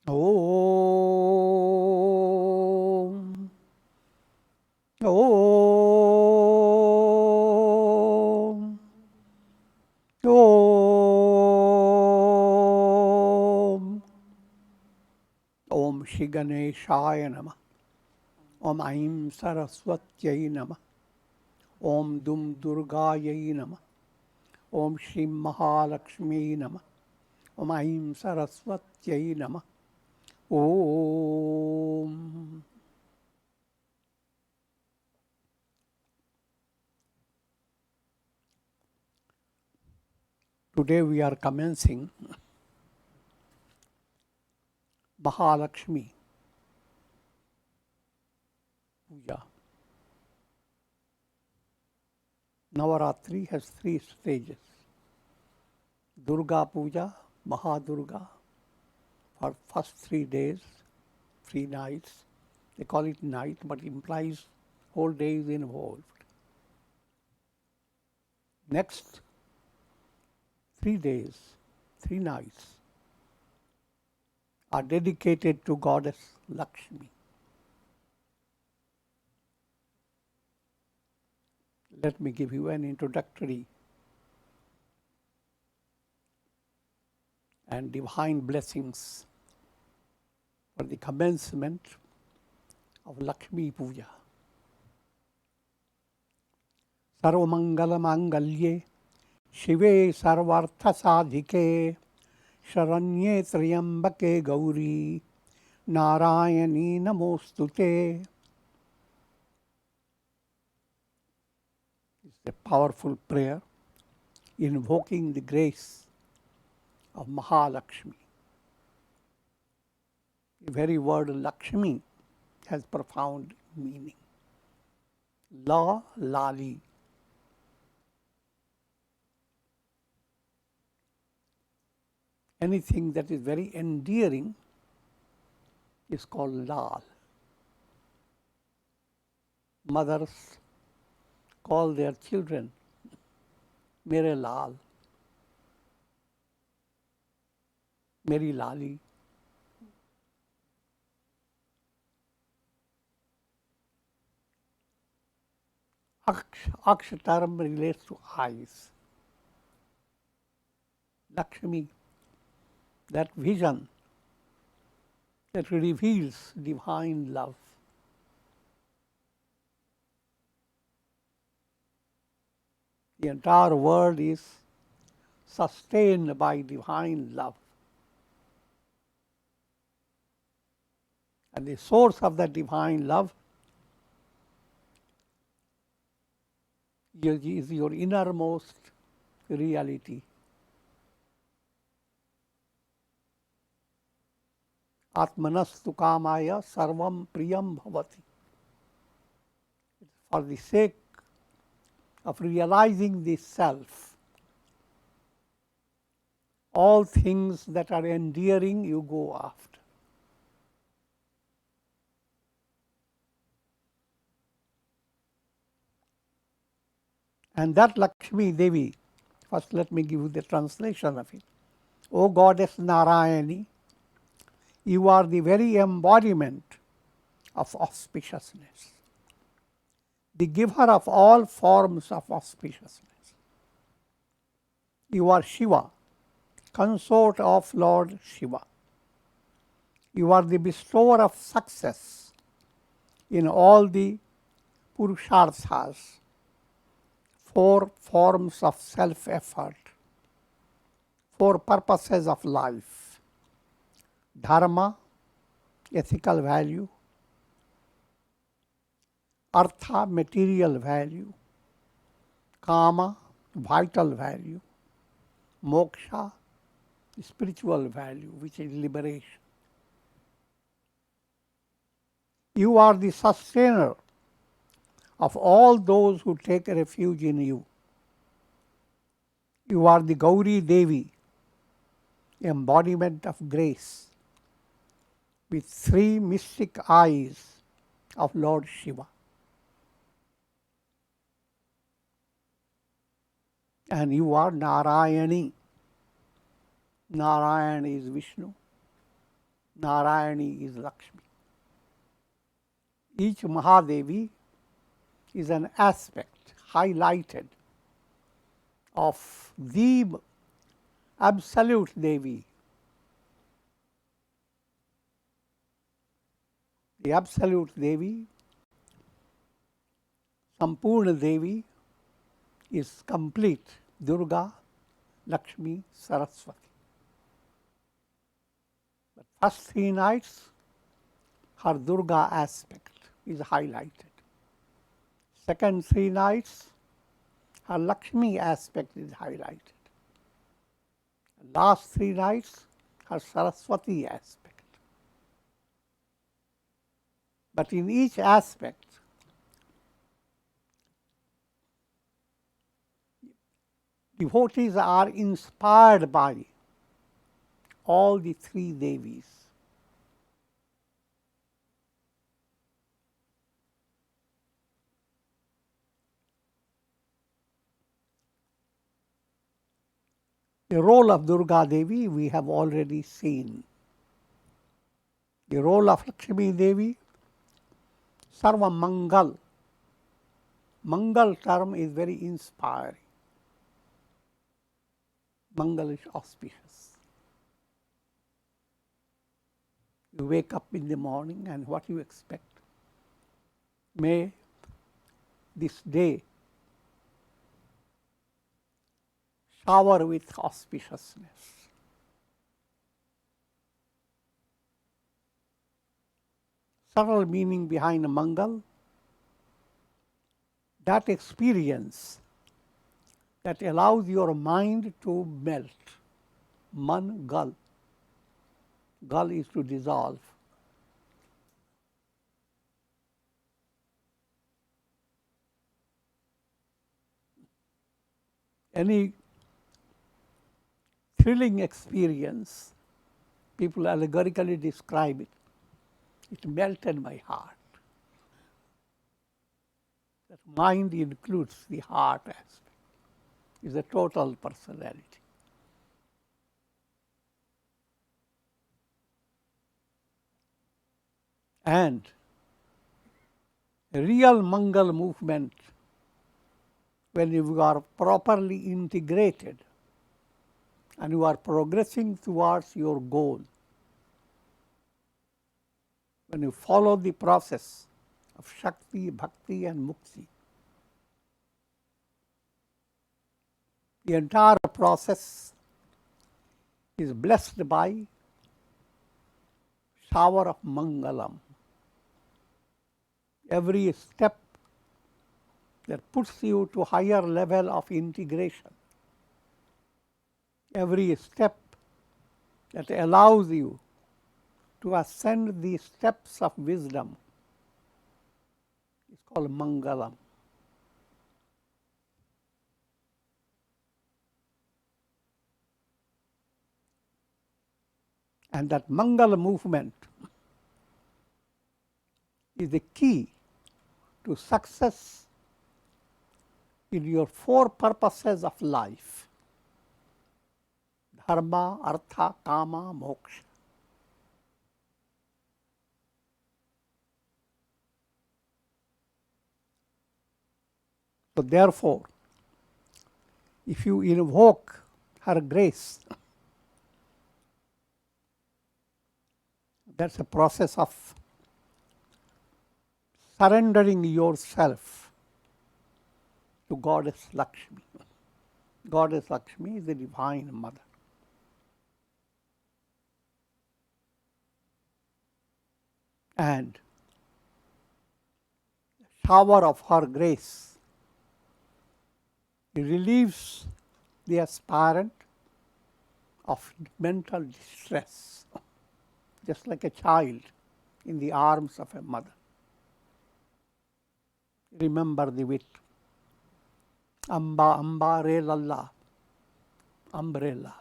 Om. Om. Om. Om Shri Ganeshaya Namah. Om Aim Saraswatyai Namah. Om Dum Durgayai Namah. Om Shri Mahalakshmi Namah. Om Aim Saraswatyai Namah. Om. Today we are commencing Mahalakshmi Puja. Navaratri has 3 stages. Durga Puja, Mahadurga, for first 3 days, 3 nights. They call it night, but implies whole day is involved. Next 3 days, 3 nights are dedicated to Goddess Lakshmi. Let me give you an introductory and divine blessings for the commencement of Lakshmi Puja. Sarvamangala Mangalye Shive Sarvartha Sadhike Sharanye Triyambake Gauri Narayani Namostute. It's a powerful prayer invoking the grace of Mahalakshmi. The very word Lakshmi has profound meaning. La Lali. Anything that is very endearing is called Lal. Mothers call their children Mere Lal, Meri Lali. Aksh term relates to eyes. Lakshmi, that vision that reveals divine love. The entire world is sustained by divine love. And the source of that divine love is your innermost reality. Atmanastu kamaya sarvam priyam bhavati. For the sake of realizing the self, all things that are endearing you go after. And that Lakshmi Devi, first let me give you the translation of it. O Goddess Narayani, you are the very embodiment of auspiciousness, the giver of all forms of auspiciousness. You are Shiva, consort of Lord Shiva. You are the bestower of success in all the Purusharthas, 4 forms of self-effort, 4 purposes of life: dharma, ethical value; artha, material value; kama, vital value; moksha, spiritual value, which is liberation. You are the sustainer of all those who take refuge in you. You are the Gauri Devi, embodiment of grace, with 3 mystic eyes of Lord Shiva. And you are Narayani. Narayan is Vishnu. Narayani is Lakshmi. Each Mahadevi is an aspect highlighted of the absolute Devi. The absolute Devi, Sampurna Devi, is complete Durga, Lakshmi, Saraswati. But first 3 nights, her Durga aspect is highlighted. Second 3 nights, her Lakshmi aspect is highlighted. Last 3 nights, her Saraswati aspect. But in each aspect, devotees are inspired by all the 3 Devis. The role of Durga Devi we have already seen. The role of Lakshmi Devi, Sarva Mangal. Mangal term is very inspiring. Mangal is auspicious. You wake up in the morning and what you expect? May this day shower with auspiciousness. Subtle meaning behind Mangal, that experience that allows your mind to melt. Man gal. Gal is to dissolve. Any thrilling experience, people allegorically describe it. It melted my heart. That mind includes the heart aspect. It's a total personality. And a real Mangal movement, when you are properly integrated and you are progressing towards your goal, when you follow the process of Shakti, Bhakti and Mukti, the entire process is blessed by shower of Mangalam. Every step that puts you to higher level of integration, every step that allows you to ascend the steps of wisdom is called Mangalam. And that Mangala movement is the key to success in your 4 purposes of life: dharma, artha, kama, moksha. So therefore, if you invoke her grace, that's a process of surrendering yourself to Goddess Lakshmi. Goddess Lakshmi is the Divine Mother. And the shower of her grace relieves the aspirant of mental distress, just like a child in the arms of a mother. Remember the wit. Amba, amba, re lalla, umbrella.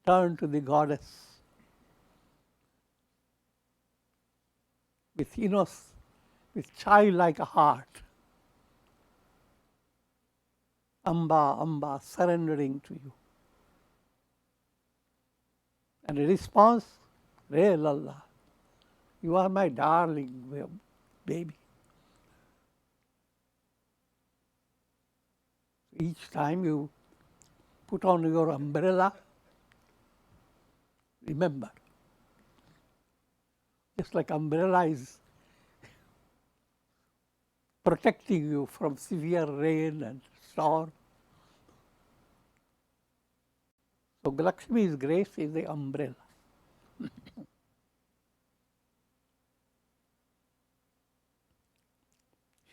Turn to the goddess with childlike heart. Amba, Amba, surrendering to you. And a response, Re Lalla, you are my darling baby. Each time you put on your umbrella, remember, just like umbrella is protecting you from severe rain and storm. So Lakshmi's grace is the umbrella.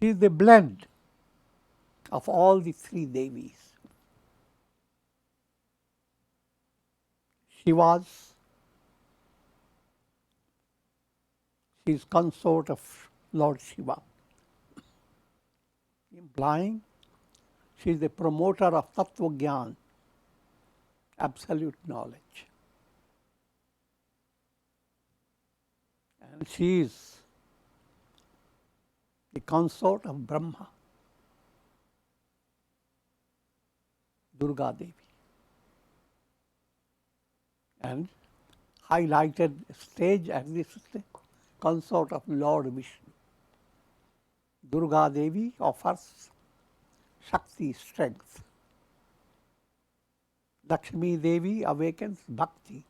She is the blend of all the three Devis. She is consort of Lord Shiva, implying she is the promoter of Tattva Gyan, absolute knowledge. And she is the consort of Brahma, Durga Devi. And highlighted stage as the consort of Lord Vishnu. Durga Devi offers Shakti, strength. Lakshmi Devi awakens Bhakti.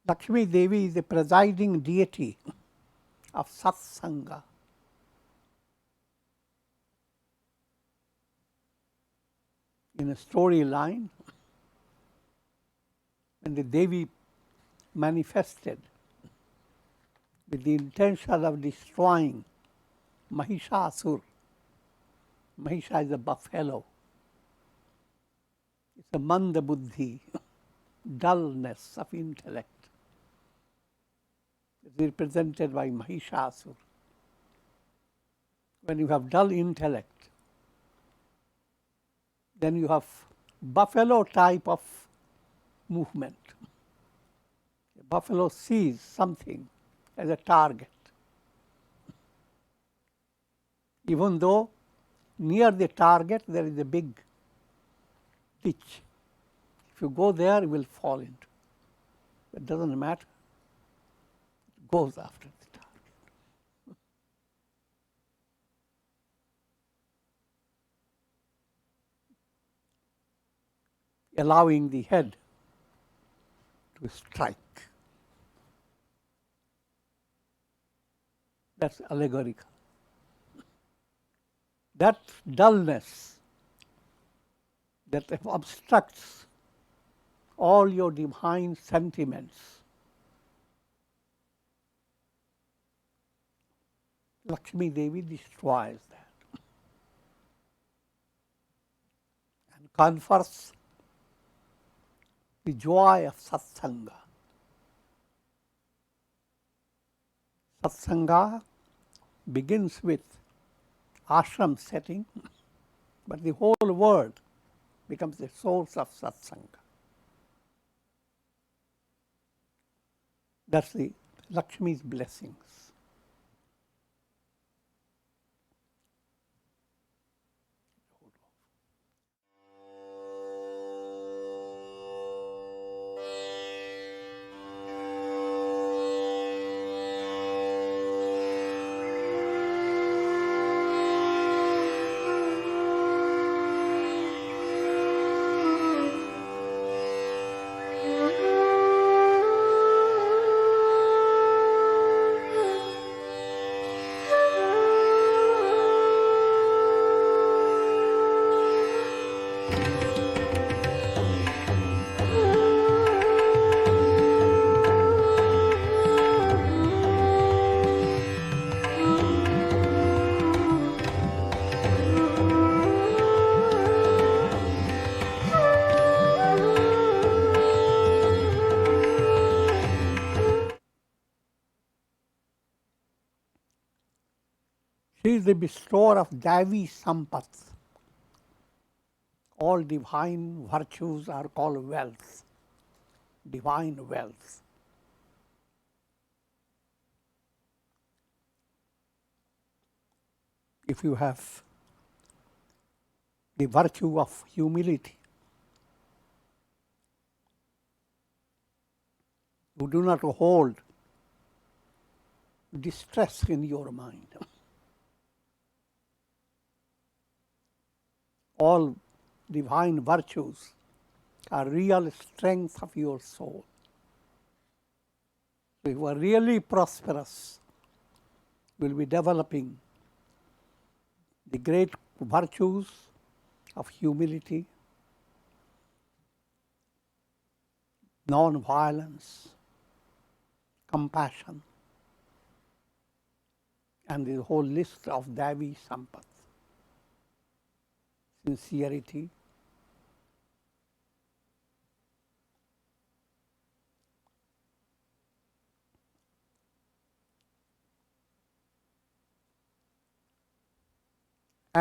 Lakshmi Devi is the presiding deity of Satsanga. In a storyline, when the Devi manifested with the intention of destroying Mahishasur. Mahisha is a buffalo. It's a manda buddhi, dullness of intellect. It's represented by Mahishasur. When you have dull intellect, then you have buffalo type of movement. A buffalo sees something as a target. Even though near the target there is a big ditch. If you go there, you will fall into. It doesn't matter. It goes after the target. Allowing the head to strike. That's allegorical. That dullness that obstructs all your divine sentiments, Lakshmi Devi destroys that and confers the joy of satsanga. Satsanga begins with ashram setting, but the whole world becomes the source of satsanga. That's the Lakshmi's blessings. She is the bestower of Devi Sampat. All divine virtues are called wealth, divine wealth. if you have the virtue of humility, you do not hold distress in your mind. All divine virtues are real strength of your soul. So if you are really prosperous, you will be developing the great virtues of humility, non-violence, compassion, and the whole list of Devi Sampat, sincerity,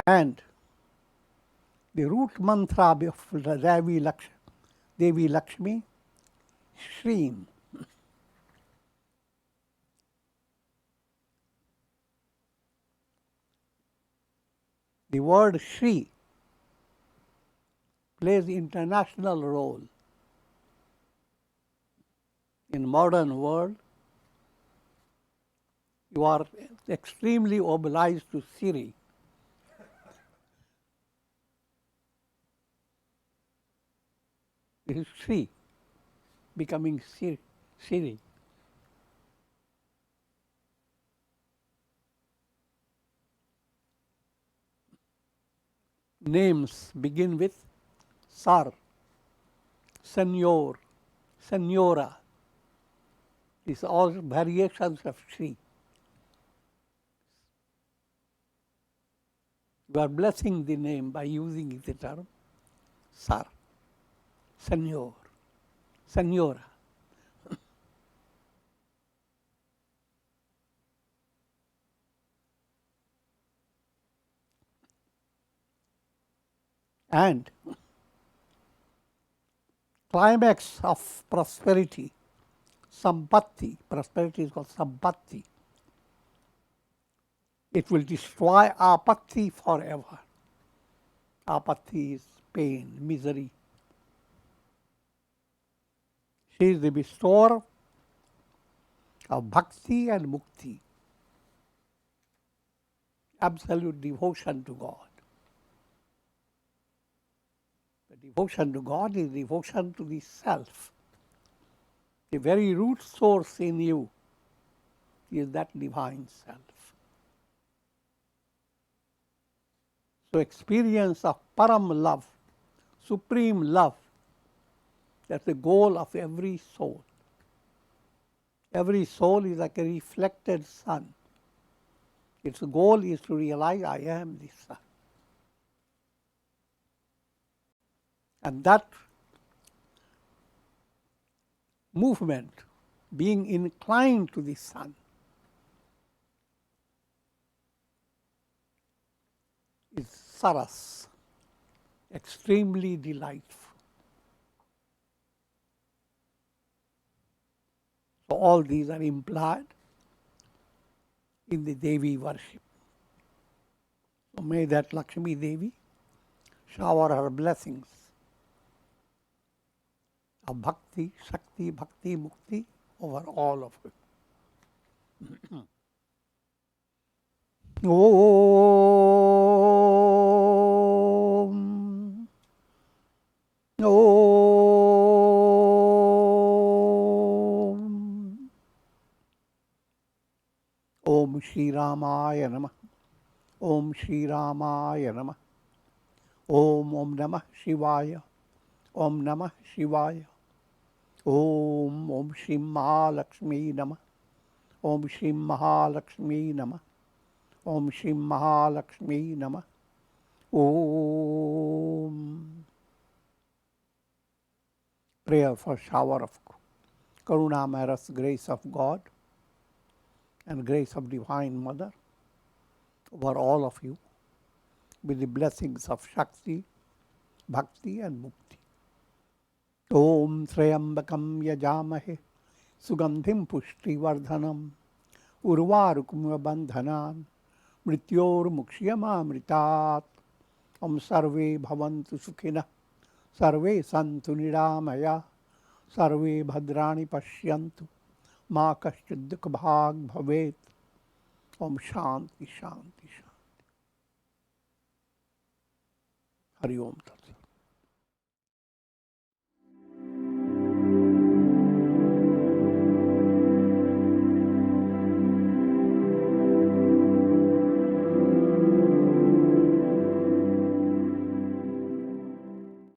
and the root mantra of Devi Lakshmi, Shreem. The word Shri plays international role. In modern world, you are extremely obliged to Siri. This is Shri becoming Siri. Names begin with Sar, Senor, Senora. These are all variations of Shri. You are blessing the name by using the term Sar, Senor, Senora. And climax of prosperity, Sampatti, prosperity is called Sampatti. It will destroy apatti forever. Apatti is pain, misery. She is the bestower of bhakti and mukti, absolute devotion to God. The devotion to God is devotion to the self. The very root source in you is that divine self. So experience of param love, supreme love, that's the goal of every soul. Every soul is like a reflected sun. Its goal is to realize I am the sun. And that movement, being inclined to the sun, is saras, extremely delightful. So all these are implied in the Devi worship. So may that Lakshmi Devi shower her blessings of bhakti, shakti, bhakti, mukti over all of it. Om. Om. Om Shri Ramaya Namah. Om Shri Ramaya Namah. Om Namah Shivaya. Om Namah Shivaya. Om Shri Mahalakshmi Namah. Om Shri Mahalakshmi Namah. Om Shri Mahalakshmi Namah. Om. Prayer for shower of Karunamaras, grace of God and grace of Divine Mother over all of you with the blessings of Shakti, Bhakti and Mukti. Om Trayambakam Yajamahe Sugandhim Pushti Vardhanam Urvarukum Bandhanan मृत्योर्मुक्ष्यमामृतात्। ओम सर्वे भवन्तु सुखिनः, सर्वे सन्तु निरामया, सर्वे भद्राणि पश्यन्तु, माँ कश्चित् दुःखभाग् भवेत्। ओम शांति शांति शांति। हरि ओम तत्सत्।